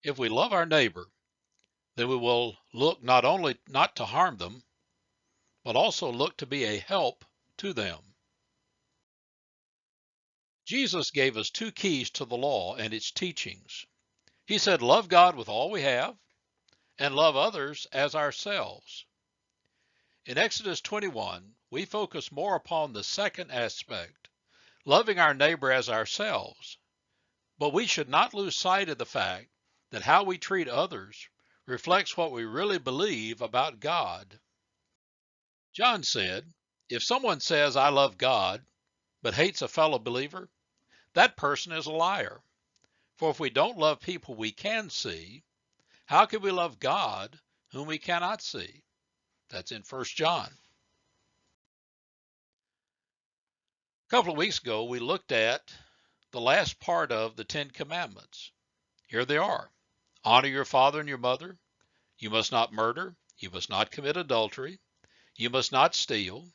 If we love our neighbor, then we will look not only not to harm them, but also look to be a help to them. Jesus gave us two keys to the law and its teachings. He said, love God with all we have and love others as ourselves. In Exodus 21, we focus more upon the second aspect, loving our neighbor as ourselves. But we should not lose sight of the fact that how we treat others reflects what we really believe about God. John said, if someone says, I love God, but hates a fellow believer, that person is a liar. For if we don't love people we can see, how can we love God whom we cannot see? That's in 1 John. A couple of weeks ago, we looked at the last part of the Ten Commandments. Here they are. Honor your father and your mother. You must not murder. You must not commit adultery. You must not steal.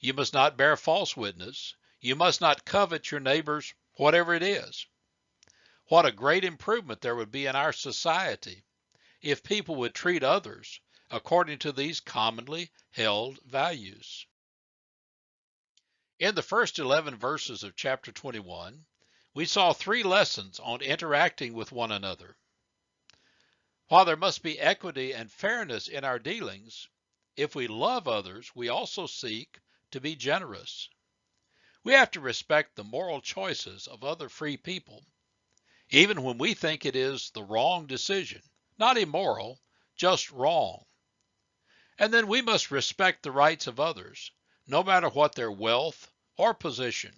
You must not bear false witness. You must not covet your neighbor's whatever it is. What a great improvement there would be in our society if people would treat others according to these commonly held values. In the first 11 verses of chapter 21, we saw 3 lessons on interacting with one another. While there must be equity and fairness in our dealings, if we love others, we also seek to be generous. We have to respect the moral choices of other free people, even when we think it is the wrong decision, not immoral, just wrong. And then we must respect the rights of others, no matter what their wealth or position.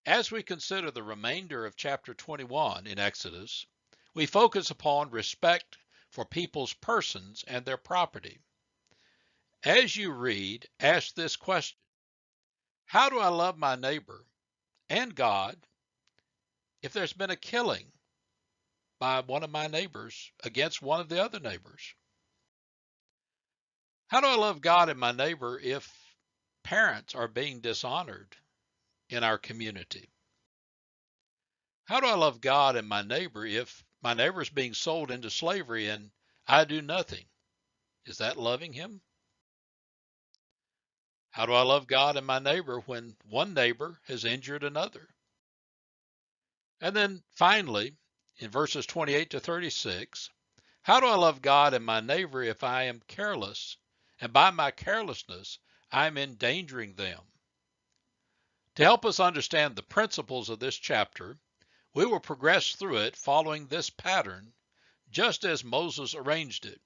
As we consider the remainder of chapter 21 in Exodus, we focus upon respect for people's persons and their property. As you read, ask this question: how do I love my neighbor and God if there's been a killing by one of my neighbors against one of the other neighbors? How do I love God and my neighbor if parents are being dishonored in our community? How do I love God and my neighbor if my neighbor is being sold into slavery and I do nothing? Is that loving him? How do I love God and my neighbor when one neighbor has injured another? And then finally, in verses 28 to 36, how do I love God and my neighbor if I am careless, and by my carelessness I am endangering them? To help us understand the principles of this chapter, we will progress through it following this pattern, just as Moses arranged it.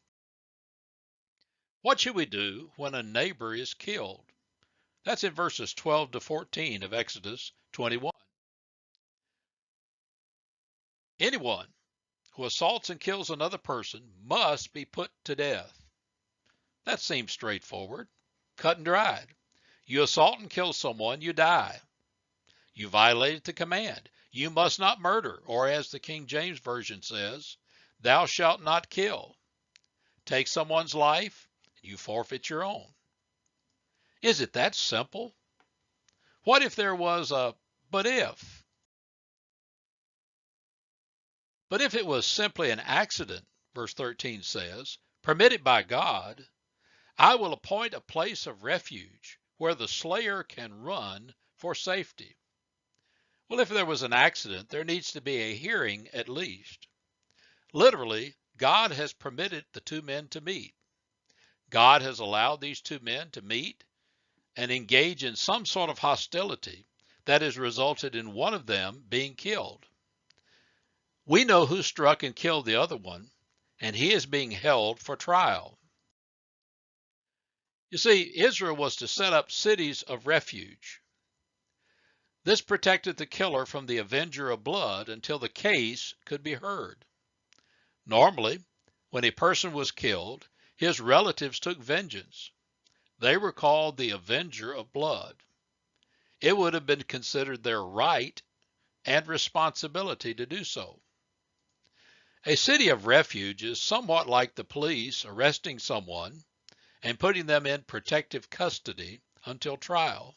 What should we do when a neighbor is killed? That's in verses 12 to 14 of Exodus 21. Anyone who assaults and kills another person must be put to death. That seems straightforward, cut and dried. You assault and kill someone, you die. You violated the command. You must not murder, or as the King James Version says, thou shalt not kill. Take someone's life, you forfeit your own. Is it that simple? What if there was a but if? But if it was simply an accident, verse 13 says, permitted by God, I will appoint a place of refuge where the slayer can run for safety. Well, if there was an accident, there needs to be a hearing at least. Literally, God has permitted the 2 men to meet. God has allowed these 2 men to meet and engage in some sort of hostility that has resulted in one of them being killed. We know who struck and killed the other one, and he is being held for trial. You see, Israel was to set up cities of refuge. This protected the killer from the avenger of blood until the case could be heard. Normally, when a person was killed, his relatives took vengeance. They were called the avenger of blood. It would have been considered their right and responsibility to do so. A city of refuge is somewhat like the police arresting someone and putting them in protective custody until trial.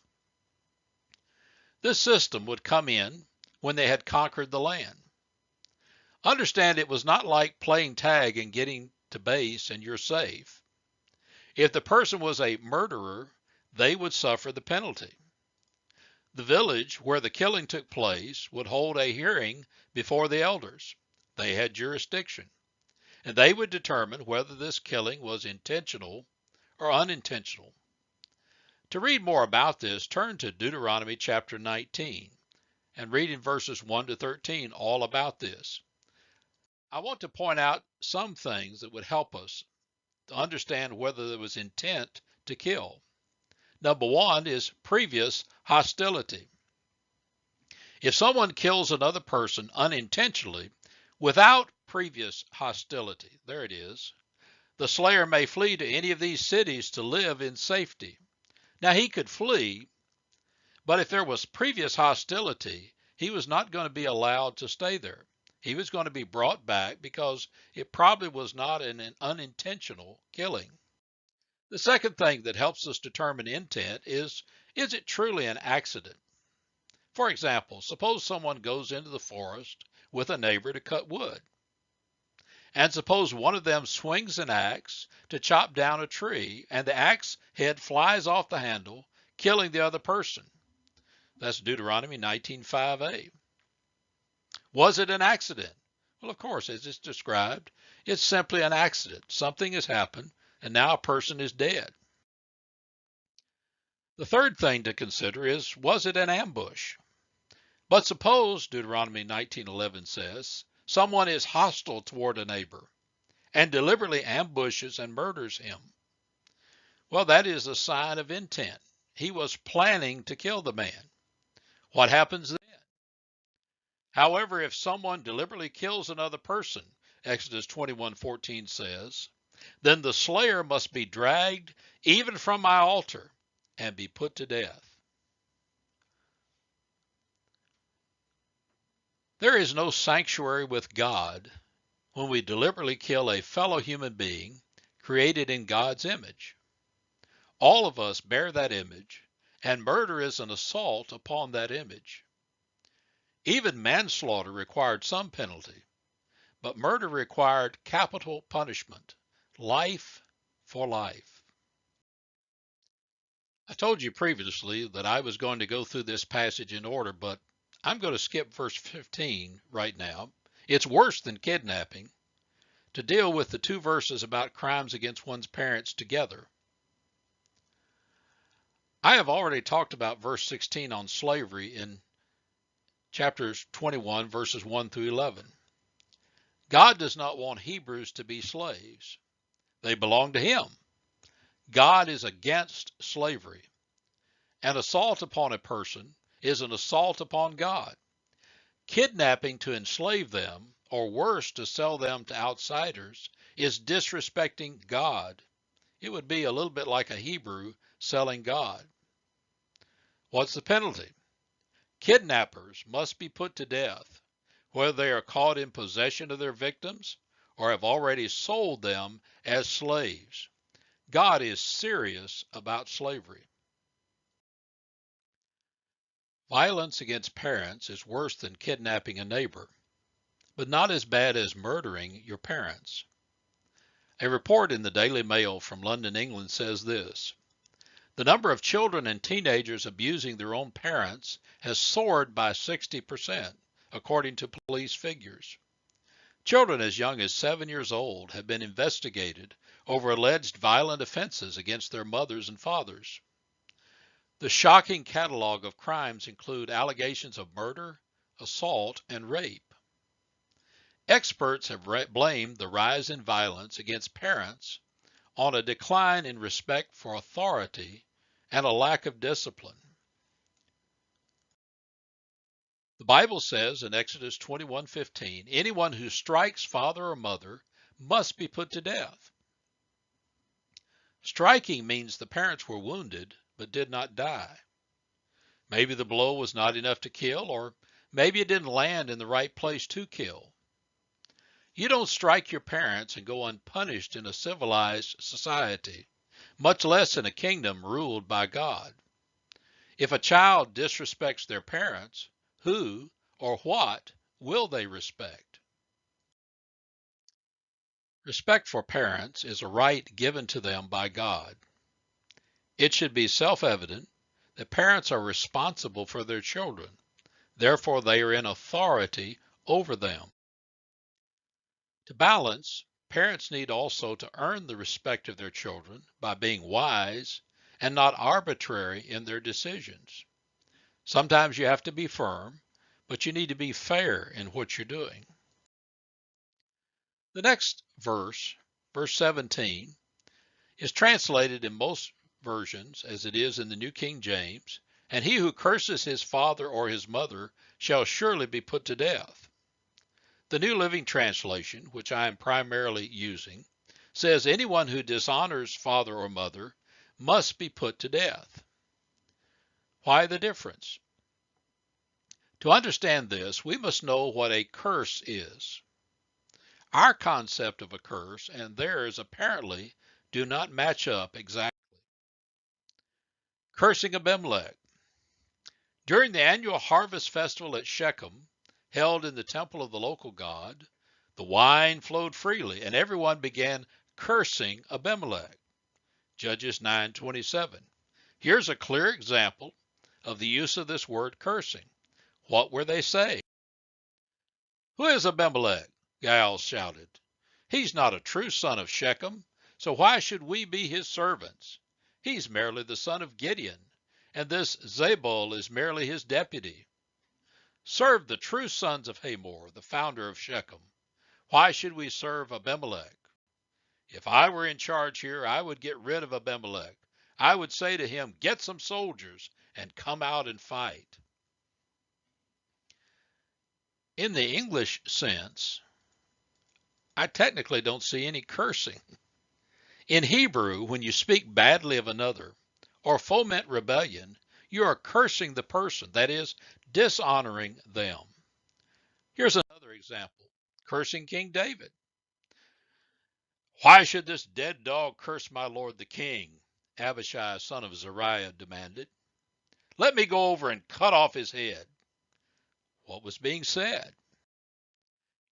This system would come in when they had conquered the land. Understand it was not like playing tag and getting to base and you're safe. If the person was a murderer, they would suffer the penalty. The village where the killing took place would hold a hearing before the elders. They had jurisdiction, and they would determine whether this killing was intentional or unintentional. To read more about this, turn to Deuteronomy chapter 19 and read in verses 1 to 13 all about this. I want to point out some things that would help us to understand whether there was intent to kill. Number one is previous hostility. If someone kills another person unintentionally without previous hostility, there it is, the slayer may flee to any of these cities to live in safety. Now he could flee, but if there was previous hostility, he was not going to be allowed to stay there. He was going to be brought back because it probably was not an unintentional killing. The second thing that helps us determine intent is it truly an accident? For example, suppose someone goes into the forest with a neighbor to cut wood. And suppose one of them swings an axe to chop down a tree and the axe head flies off the handle, killing the other person. That's Deuteronomy 19:5a. Was it an accident? Well, of course, as it's described, it's simply an accident. Something has happened, and now a person is dead. The third thing to consider is, was it an ambush? But suppose, Deuteronomy 19:11 says, someone is hostile toward a neighbor and deliberately ambushes and murders him. Well, that is a sign of intent. He was planning to kill the man. What happens then? However, if someone deliberately kills another person, Exodus 21:14 says, then the slayer must be dragged even from my altar and be put to death. There is no sanctuary with God when we deliberately kill a fellow human being created in God's image. All of us bear that image, and murder is an assault upon that image. Even manslaughter required some penalty, but murder required capital punishment, life for life. I told you previously that I was going to go through this passage in order, but I'm going to skip verse 15 right now. It's worse than kidnapping to deal with the two verses about crimes against one's parents together. I have already talked about verse 16 on slavery in chapters 21, verses 1 through 11. God does not want Hebrews to be slaves. They belong to Him. God is against slavery. An assault upon a person is an assault upon God. Kidnapping to enslave them, or worse, to sell them to outsiders, is disrespecting God. It would be a little bit like a Hebrew selling God. What's the penalty? Kidnappers must be put to death, whether they are caught in possession of their victims or have already sold them as slaves. God is serious about slavery. Violence against parents is worse than kidnapping a neighbor, but not as bad as murdering your parents. A report in the Daily Mail from London, England says this: the number of children and teenagers abusing their own parents has soared by 60%, according to police figures. Children as young as 7 years old have been investigated over alleged violent offenses against their mothers and fathers. The shocking catalog of crimes include allegations of murder, assault, and rape. Experts have blamed the rise in violence against parents on a decline in respect for authority and a lack of discipline. The Bible says in Exodus 21:15, anyone who strikes father or mother must be put to death. Striking means the parents were wounded but did not die. Maybe the blow was not enough to kill, or maybe it didn't land in the right place to kill. You don't strike your parents and go unpunished in a civilized society, much less in a kingdom ruled by God. If a child disrespects their parents, who or what will they respect? Respect for parents is a right given to them by God. It should be self-evident that parents are responsible for their children. Therefore, they are in authority over them. To balance, parents need also to earn the respect of their children by being wise and not arbitrary in their decisions. Sometimes you have to be firm, but you need to be fair in what you're doing. The next verse, verse 17, is translated in most versions as it is in the New King James, and he who curses his father or his mother shall surely be put to death. The New Living Translation, which I am primarily using, says anyone who dishonors father or mother must be put to death. Why the difference? To understand this, we must know what a curse is. Our concept of a curse and theirs apparently do not match up exactly. Cursing Abimelech. During the annual harvest festival at Shechem, held in the temple of the local god, the wine flowed freely, and everyone began cursing Abimelech. Judges 9:27. Here's a clear example of the use of this word cursing. What were they saying? Who is Abimelech? Gaal shouted. He's not a true son of Shechem, so why should we be his servants? He's merely the son of Gideon, and this Zebul is merely his deputy. Serve the true sons of Hamor, the founder of Shechem. Why should we serve Abimelech? If I were in charge here, I would get rid of Abimelech. I would say to him, get some soldiers and come out and fight. In the English sense, I technically don't see any cursing. In Hebrew, when you speak badly of another or foment rebellion, you are cursing the person, that is, dishonoring them. Here's another example, cursing King David. Why should this dead dog curse my lord the king? Abishai, son of Zeruiah, demanded. Let me go over and cut off his head. What was being said?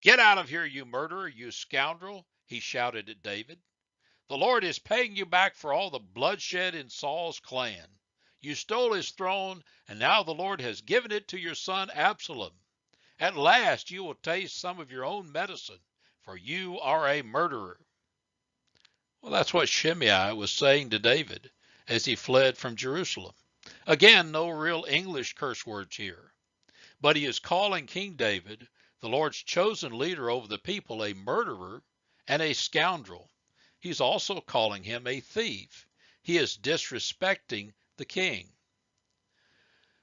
Get out of here, you murderer, you scoundrel, he shouted at David. The Lord is paying you back for all the bloodshed in Saul's clan. You stole his throne, and now the Lord has given it to your son Absalom. At last you will taste some of your own medicine, for you are a murderer. Well, that's what Shimei was saying to David as he fled from Jerusalem. Again, no real English curse words here. But he is calling King David, the Lord's chosen leader over the people, a murderer and a scoundrel. He's also calling him a thief. He is disrespecting the king.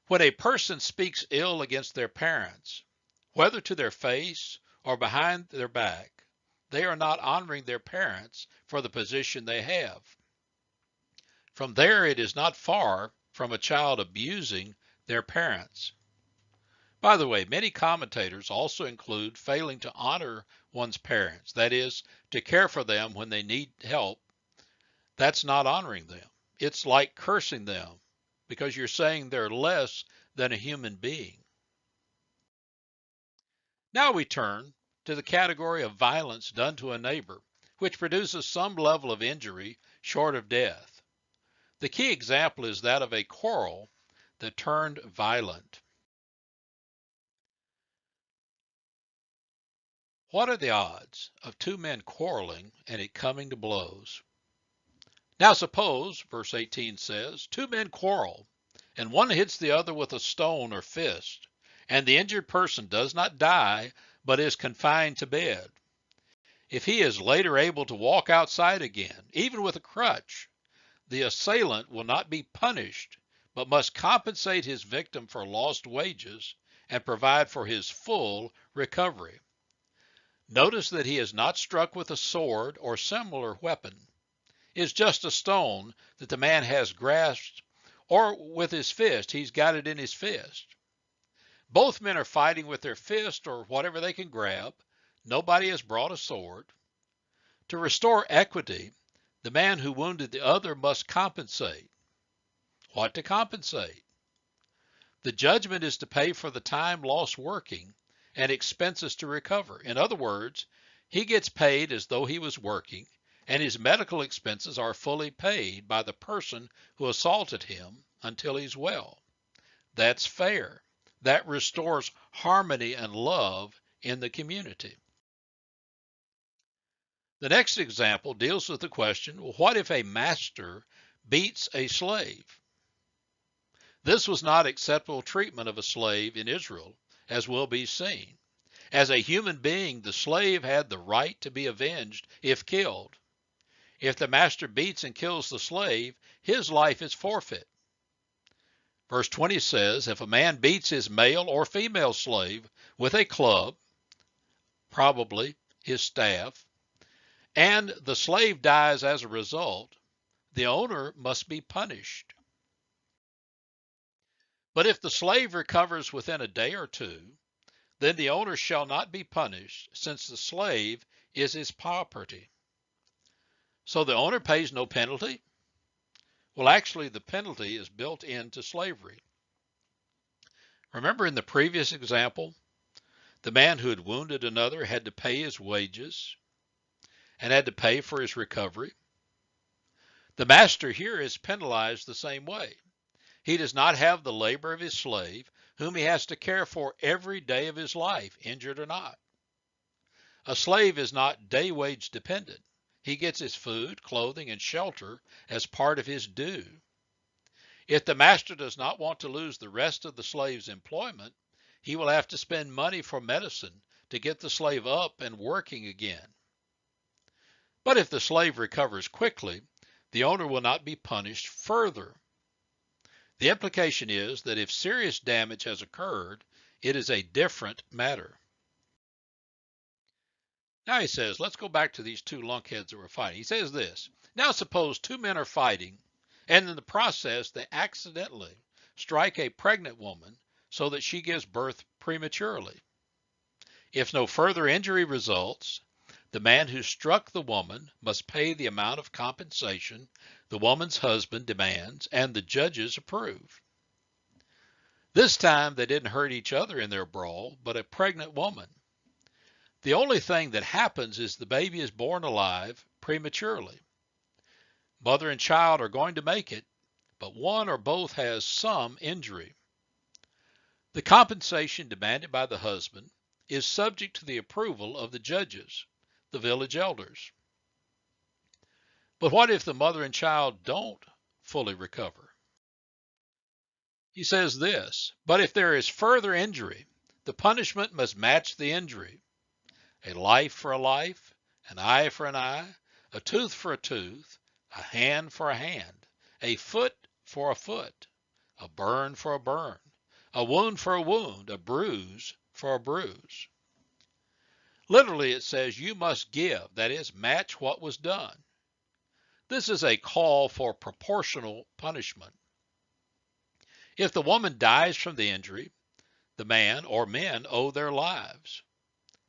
When a person speaks ill against their parents, whether to their face or behind their back, they are not honoring their parents for the position they have. From there, it is not far from a child abusing their parents. By the way, many commentators also include failing to honor one's parents, that is, to care for them when they need help. That's not honoring them. It's like cursing them because you're saying they're less than a human being. Now we turn to the category of violence done to a neighbor, which produces some level of injury short of death. The key example is that of a quarrel that turned violent. What are the odds of two men quarreling and it coming to blows? Now suppose, verse 18 says, two men quarrel, and one hits the other with a stone or fist, and the injured person does not die, but is confined to bed. If he is later able to walk outside again, even with a crutch, the assailant will not be punished, but must compensate his victim for lost wages and provide for his full recovery. Notice that he is not struck with a sword or similar weapon. It is just a stone that the man has grasped, or with his fist, he's got it in his fist. Both men are fighting with their fist or whatever they can grab. Nobody has brought a sword. To restore equity, the man who wounded the other must compensate. What to compensate? The judgment is to pay for the time lost working and expenses to recover. In other words, He gets paid as though he was working, and his medical expenses are fully paid by the person who assaulted him until he's well. That's fair. That restores harmony and love in the community. The next example deals with the question, well, what if a master beats a slave? This was not acceptable treatment of a slave in Israel, as will be seen. As a human being, the slave had the right to be avenged if killed. If the master beats and kills the slave, his life is forfeit. Verse 20 says, if a man beats his male or female slave with a club, probably his staff, and the slave dies as a result, the owner must be punished. But if the slave recovers within a day or two, then the owner shall not be punished, since the slave is his property. So the owner pays no penalty? Well, actually, the penalty is built into slavery. Remember in the previous example, the man who had wounded another had to pay his wages and had to pay for his recovery. The master here is penalized the same way. He does not have the labor of his slave, whom he has to care for every day of his life, injured or not. A slave is not day wage dependent. He gets his food, clothing, and shelter as part of his due. If the master does not want to lose the rest of the slave's employment, he will have to spend money for medicine to get the slave up and working again. But if the slave recovers quickly, the owner will not be punished further. The implication is that if serious damage has occurred, it is a different matter. Now he says, let's go back to these two lunkheads that were fighting. He says this, now suppose two men are fighting, and in the process they accidentally strike a pregnant woman so that she gives birth prematurely. If no further injury results, the man who struck the woman must pay the amount of compensation the woman's husband demands and the judges approve. This time they didn't hurt each other in their brawl, but a pregnant woman. The only thing that happens is the baby is born alive prematurely. Mother and child are going to make it, but one or both has some injury. The compensation demanded by the husband is subject to the approval of the judges, the village elders. But what if the mother and child don't fully recover? He says this, but if there is further injury, the punishment must match the injury. A life for a life, an eye for an eye, a tooth for a tooth, a hand for a hand, a foot for a foot, a burn for a burn, a wound for a wound, a bruise for a bruise. Literally it says you must give, that is, match what was done. This is a call for proportional punishment. If the woman dies from the injury, the man or men owe their lives.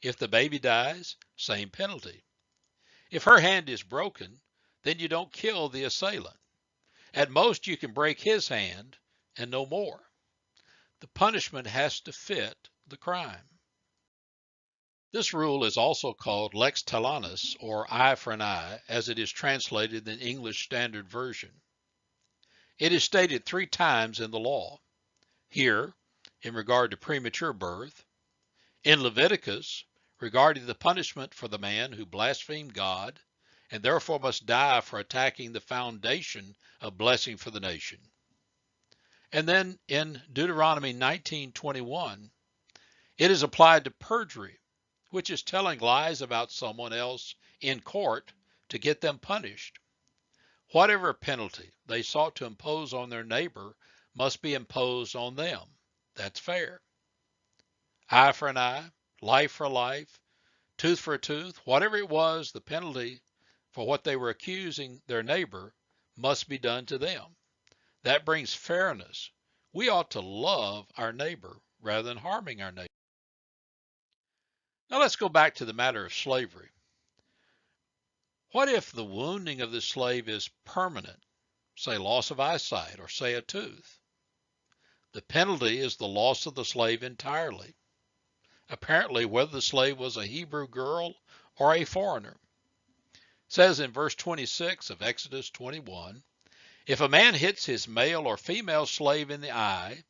If the baby dies, same penalty. If her hand is broken, then you don't kill the assailant. At most, you can break his hand and no more. The punishment has to fit the crime. This rule is also called lex talionis, or eye for an eye, as it is translated in the English Standard Version. It is stated 3 times in the law. Here, in regard to premature birth. In Leviticus, regarding the punishment for the man who blasphemed God and therefore must die for attacking the foundation of blessing for the nation. And then in Deuteronomy 19:21, it is applied to perjury, which is telling lies about someone else in court to get them punished. Whatever penalty they sought to impose on their neighbor must be imposed on them. That's fair. Eye for an eye, life for a life, tooth for a tooth, whatever it was, the penalty for what they were accusing their neighbor must be done to them. That brings fairness. We ought to love our neighbor rather than harming our neighbor. Now let's go back to the matter of slavery. What if the wounding of the slave is permanent, say loss of eyesight or say a tooth? The penalty is the loss of the slave entirely. apparently whether the slave was a Hebrew girl or a foreigner. It says in verse 26 of Exodus 21, if a man hits his male or female slave in the eye,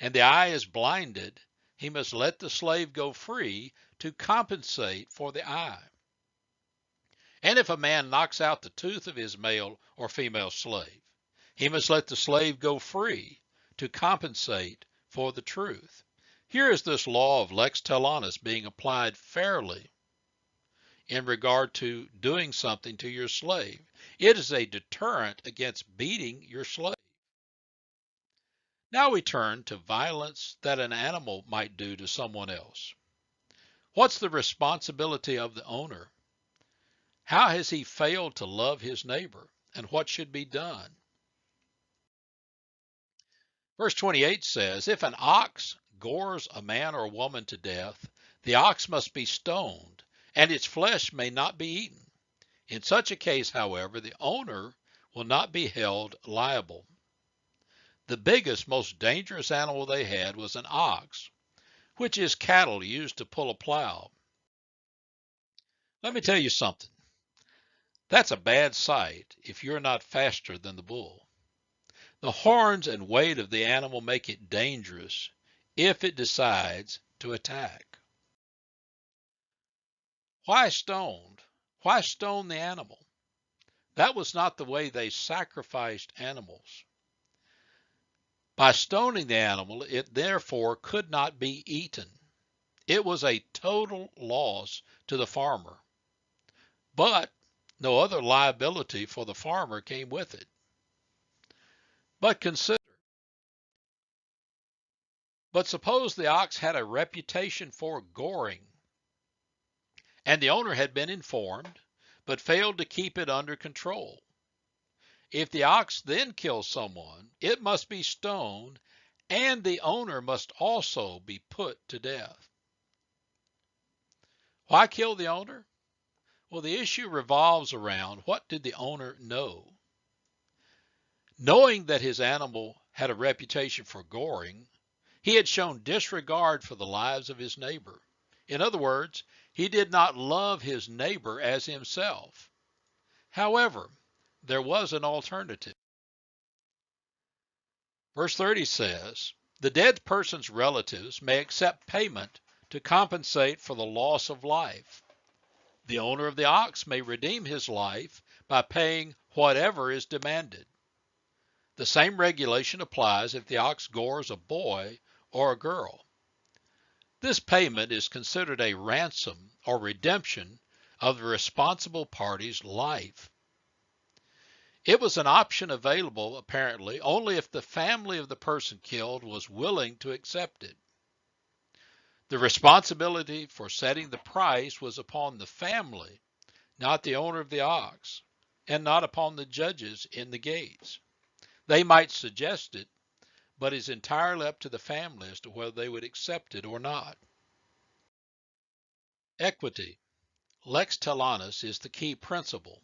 and the eye is blinded, he must let the slave go free to compensate for the eye. And if a man knocks out the tooth of his male or female slave, he must let the slave go free to compensate for the truth. Here is this law of lex talionis being applied fairly in regard to doing something to your slave. It is a deterrent against beating your slave. Now we turn to violence that an animal might do to someone else. What's the responsibility of the owner? How has he failed to love his neighbor, and what should be done? Verse 28 says, if an ox gores a man or woman to death, the ox must be stoned, and its flesh may not be eaten. In such a case, however, the owner will not be held liable. The biggest, most dangerous animal they had was an ox, which is cattle used to pull a plow. Let me tell you something. That's a bad sight if you're not faster than the bull. The horns and weight of the animal make it dangerous if it decides to attack. Why stoned? Why stone the animal? That was not the way they sacrificed animals. By stoning the animal, it therefore could not be eaten. It was a total loss to the farmer. But no other liability for the farmer came with it. But suppose the ox had a reputation for goring, and the owner had been informed, but failed to keep it under control. If the ox then kills someone, it must be stoned, and the owner must also be put to death. Why kill the owner? Well, the issue revolves around what did the owner know? Knowing that his animal had a reputation for goring, he had shown disregard for the lives of his neighbor. In other words, he did not love his neighbor as himself. However, there was an alternative. Verse 30 says, the dead person's relatives may accept payment to compensate for the loss of life. The owner of the ox may redeem his life by paying whatever is demanded. The same regulation applies if the ox gores a boy or a girl. This payment is considered a ransom or redemption of the responsible party's life. It was an option available, apparently, only if the family of the person killed was willing to accept it. The responsibility for setting the price was upon the family, not the owner of the ox, and not upon the judges in the gates. They might suggest it, but it's entirely up to the family as to whether they would accept it or not. Equity, lex talionis, is the key principle.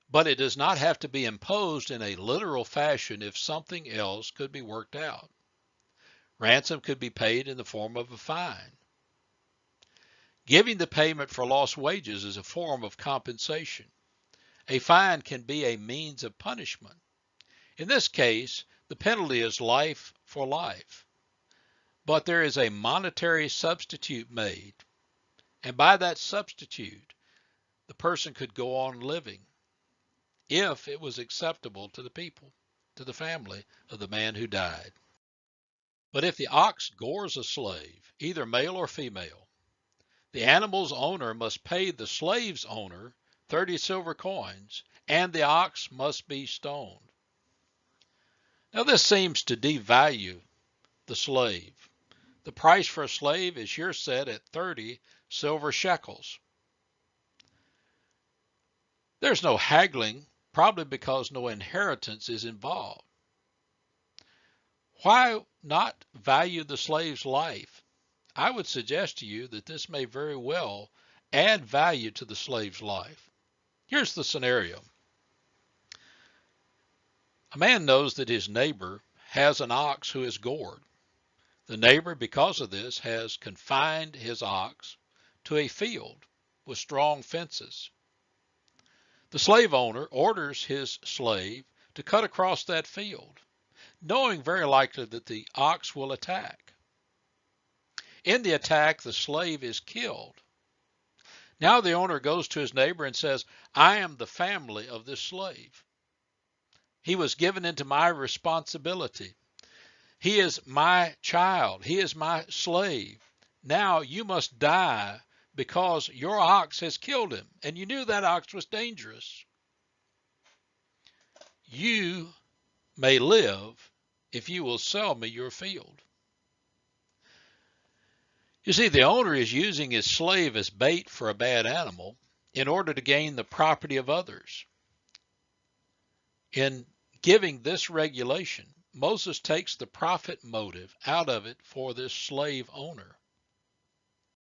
But it does not have to be imposed in a literal fashion if something else could be worked out. Ransom could be paid in the form of a fine. Giving the payment for lost wages is a form of compensation. A fine can be a means of punishment. In this case, the penalty is life for life. But there is a monetary substitute made, and by that substitute, the person could go on living, if it was acceptable to the people, to the family of the man who died. But if the ox gores a slave, either male or female, the animal's owner must pay the slave's owner 30 silver coins, and the ox must be stoned. Now this seems to devalue the slave. The price for a slave is here set at 30 silver shekels. There's no haggling, probably because no inheritance is involved. Why not value the slave's life? I would suggest to you that this may very well add value to the slave's life. Here's the scenario. A man knows that his neighbor has an ox who is gored. The neighbor, because of this, has confined his ox to a field with strong fences. The slave owner orders his slave to cut across that field, knowing very likely that the ox will attack. In the attack, the slave is killed. Now the owner goes to his neighbor and says, I am the family of this slave. He was given into my responsibility. He is my child. He is my slave. Now you must die because your ox has killed him, and you knew that ox was dangerous. You may live if you will sell me your field. You see, the owner is using his slave as bait for a bad animal in order to gain the property of others. In giving this regulation, Moses takes the profit motive out of it for this slave owner.